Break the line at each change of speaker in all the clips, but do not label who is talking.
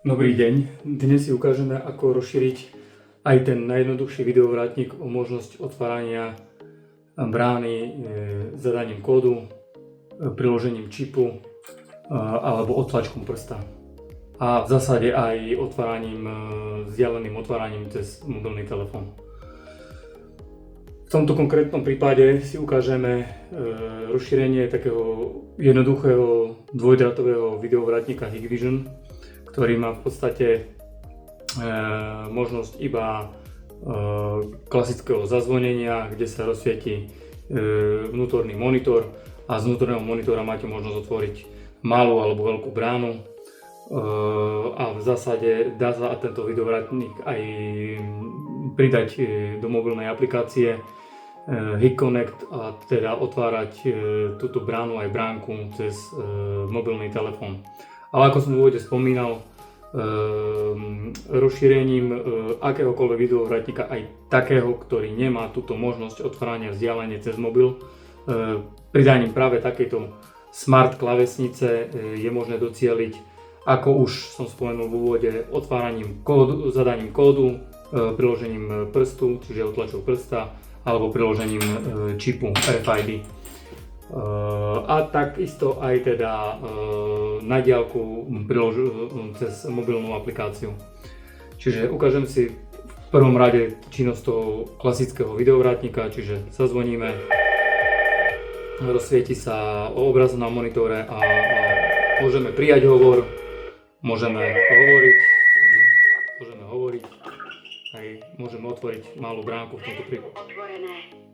Dobrý deň, dnes si ukážeme, ako rozšíriť aj ten najjednoduchší videovrátnik o možnosť otvárania brány zadaním kódu, priložením čipu alebo odtlačkom prsta. A v zásade aj vzdialeným otváraním cez mobilný telefón. V tomto konkrétnom prípade si ukážeme rozšírenie takého jednoduchého dvojdrátového videovrátnika Hikvision, ktorý má v podstate možnosť iba klasického zazvonenia, kde sa rozsvieti vnútorný monitor a z vnútorného monitora máte možnosť otvoriť malú alebo veľkú bránu a v zásade dá sa tento videovrátnik aj pridať do mobilnej aplikácie HikConnect a teda otvárať túto bránu aj bránku cez mobilný telefón. Ale ako som v úvode spomínal, rozšírením akéhokoľvek videovrátnika, aj takého, ktorý nemá túto možnosť otvárania vzdialenie cez mobil, pridaním práve takejto smart klávesnice je možné docieliť, ako už som spomenul v úvode, zadaním kódu, priložením prstu, čiže otlačok prsta, alebo priložením čipu RFID. A takisto aj teda na diaľku cez mobilnú aplikáciu. Čiže ukážem si v prvom rade činnosť toho klasického videovrátnika, čiže zazvoníme, rozsvieti sa obraz na monitore a môžeme prijať hovor, môžeme hovoriť, aj môžeme otvoriť malú bránku v tomto prípade.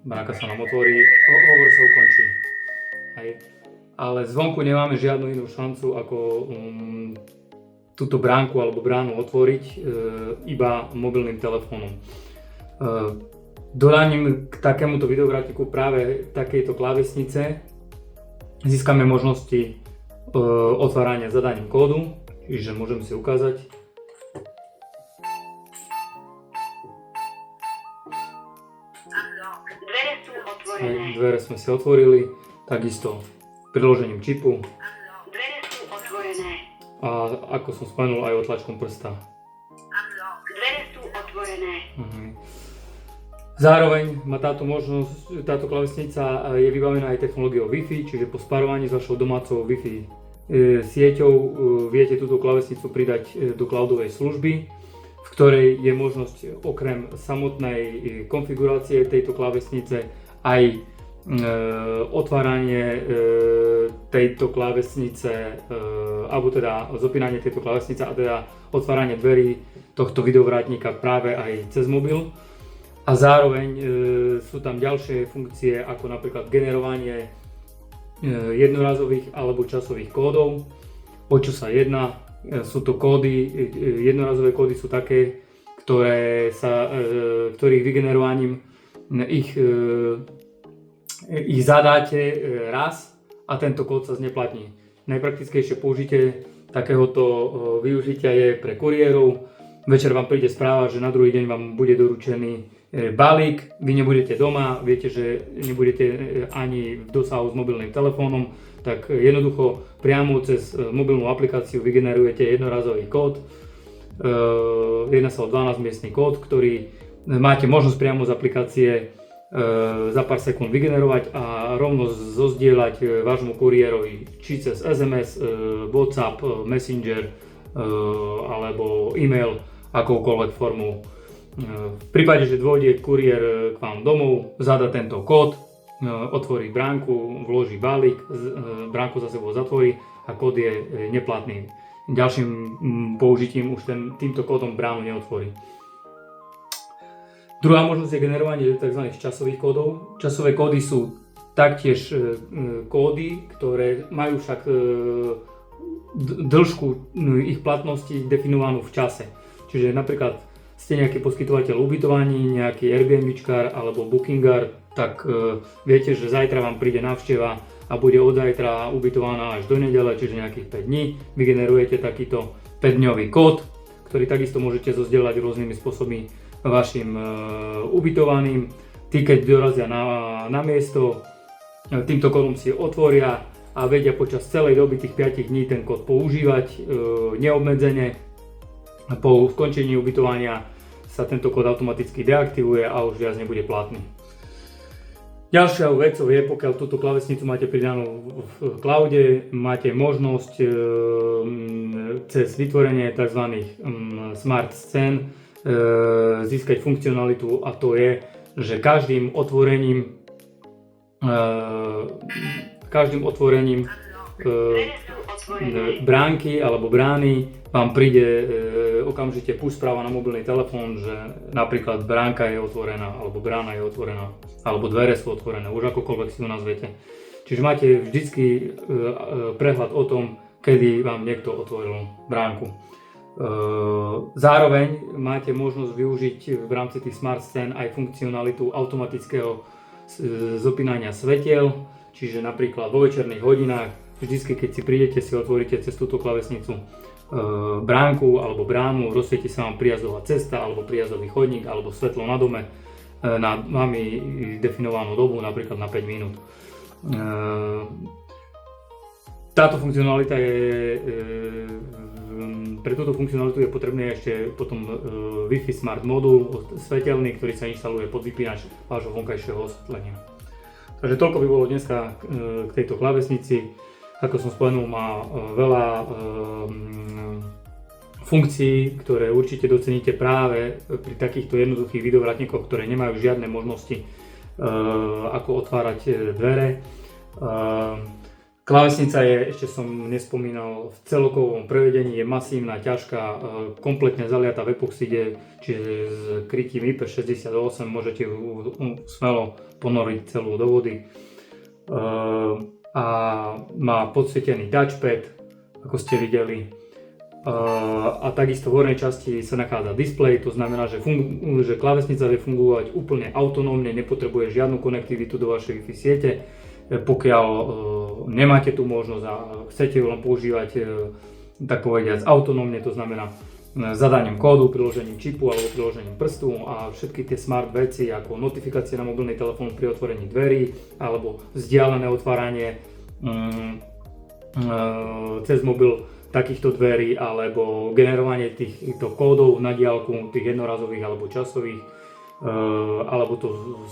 Bránka sa nám otvorí, hovor sa ukončí. Ale zvonku nemáme žiadnu inú šancu ako túto bránku alebo bránu otvoriť iba mobilným telefónom. Dodaním k takémuto videovrátniku práve takejto klávesnice získame možnosti otvárania zadaním kódu, čiže môžem si ukázať. Dvere sme si otvorili. Takisto priložením čipu a ako som spomenul aj otlačkom prsta.
Dvere sú otvorené.
Zároveň má táto klávesnica je vybavená aj technológiou Wi-Fi, čiže po spárovaní s vašou domácou Wi-Fi sieťou viete túto klávesnicu pridať do cloudovej služby, v ktorej je možnosť okrem samotnej konfigurácie tejto klávesnice aj otváranie tejto klávesnice alebo teda zapínanie tejto klávesnice a teda otváranie dverí tohto videovrátnika práve aj cez mobil. A zároveň sú tam ďalšie funkcie ako napríklad generovanie jednorazových alebo časových kódov. O čo sa jedná? Sú to kódy, jednorazové kódy sú také, ktorých vygenerovaním ich zadáte raz a tento kód sa zneplatní. Najpraktickejšie použitie takéhoto využitia je pre kuriérov. Večer vám príde správa, že na druhý deň vám bude doručený balík, vy nebudete doma, viete, že nebudete ani v dosahu s mobilným telefónom, tak jednoducho priamo cez mobilnú aplikáciu vygenerujete jednorazový kód. Jedná sa o 12-miestny kód, ktorý máte možnosť priamo z aplikácie za pár sekúnd vygenerovať a rovno zozdieľať vášmu kuriérovi či cez SMS, WhatsApp, Messenger alebo e-mail, akoukoľvek formou. V prípade, že dôjde kuriér k vám domov, zadá tento kód, otvorí bránku, vloží balík, bránku za sebou zatvorí a kód je neplatný. Ďalším použitím už týmto kódom bránu neotvorí. Druhá možnosť je generovanie tzv. Časových kódov. Časové kódy sú taktiež kódy, ktoré majú však dĺžku ich platnosti definovanú v čase. Čiže napríklad ste nejaký poskytovateľ ubytovaní, nejaký Airbnbčkár alebo Bookingár, tak viete, že zajtra vám príde návšteva a bude od zajtra ubytovaná až do nedele, čiže nejakých 5 dní. Vygenerujete takýto 5-dňový kód, ktorý takisto môžete zozdieľať rôznymi spôsobmi vašim ubytovaným. Tí, keď dorazia na miesto, týmto kódom si otvoria a vedia počas celej doby tých 5 dní ten kód používať neobmedzene. Po skončení ubytovania sa tento kód automaticky deaktivuje a už viac nebude platný. Ďalšia vecou je, pokiaľ túto klávesnicu máte pridanú v cloude, máte možnosť cez vytvorenie tzv. Smart scén získať funkcionalitu, a to je, že každým otvorením bránky alebo brány vám príde okamžite push správa na mobilný telefón, že napríklad bránka je otvorená, alebo brána je otvorená, alebo dvere sú otvorené, už akokoľvek si ju nazviete. Čiže máte vždycky prehľad o tom, kedy vám niekto otvoril bránku. Zároveň máte možnosť využiť v rámci tých smart scén aj funkcionalitu automatického zapínania svetiel, čiže napríklad vo večerných hodinách vždycky, keď si prídete, si otvoríte cez túto klávesnicu bránku alebo bránu, rozsvieti sa vám prijazdová cesta alebo prijazdový chodník alebo svetlo na dome na vami definovanú dobu, napríklad na 5 minút. Táto funkcionalita pre túto funkcionalitu je potrebné ešte potom Wi-Fi Smart modul svetelný, ktorý sa inštaluje pod vypínač vášho vonkajšieho osvetlenia. Takže toľko by bolo dneska k tejto klávesnici. Ako som spomenul, má veľa funkcií, ktoré určite doceníte práve pri takýchto jednoduchých videovratníkoch, ktoré nemajú žiadne možnosti ako otvárať dvere. Klávesnica je, ešte som nespomínal, v celokovom prevedení je masívna, ťažká, kompletne zaliata v epoxide, čiže s krytím IP68 môžete ju smelo ponoriť celú do vody. A má podsvietený touchpad, ako ste videli. A takisto v hornej časti sa nachádza displej, to znamená, že klávesnica vie fungovať úplne autonómne, nepotrebuje žiadnu konektivitu do vašej Wi-Fi siete. Pokiaľ nemáte tú možnosť a chcete ju len používať tak povediať autonómne, to znamená zadaním kódu, priložením čipu alebo priložením prstu a všetky tie smart veci ako notifikácie na mobilný telefón pri otvorení dverí alebo vzdialené otváranie cez mobil takýchto dverí alebo generovanie týchto kódov na diaľku, tých jednorazových alebo časových, alebo to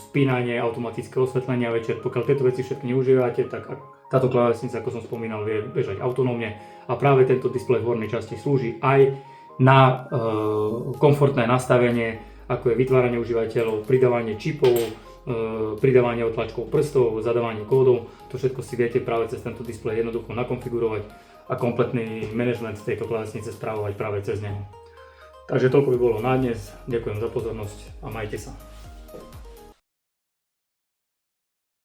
spínanie, automatické osvetlenia večer. Pokiaľ tieto veci všetky neužívate, tak táto klávesnica, ako som spomínal, vie bežať autonómne a práve tento displej v hornej časti slúži aj na komfortné nastavenie, ako je vytváranie užívateľov, pridávanie čipov, pridávanie otlačkov prstov, zadávanie kódov. To všetko si viete práve cez tento displej jednoducho nakonfigurovať a kompletný manažment tejto klávesnice správovať práve cez neho. Takže toľko by bolo na dnes. Ďakujem za pozornosť a majte sa.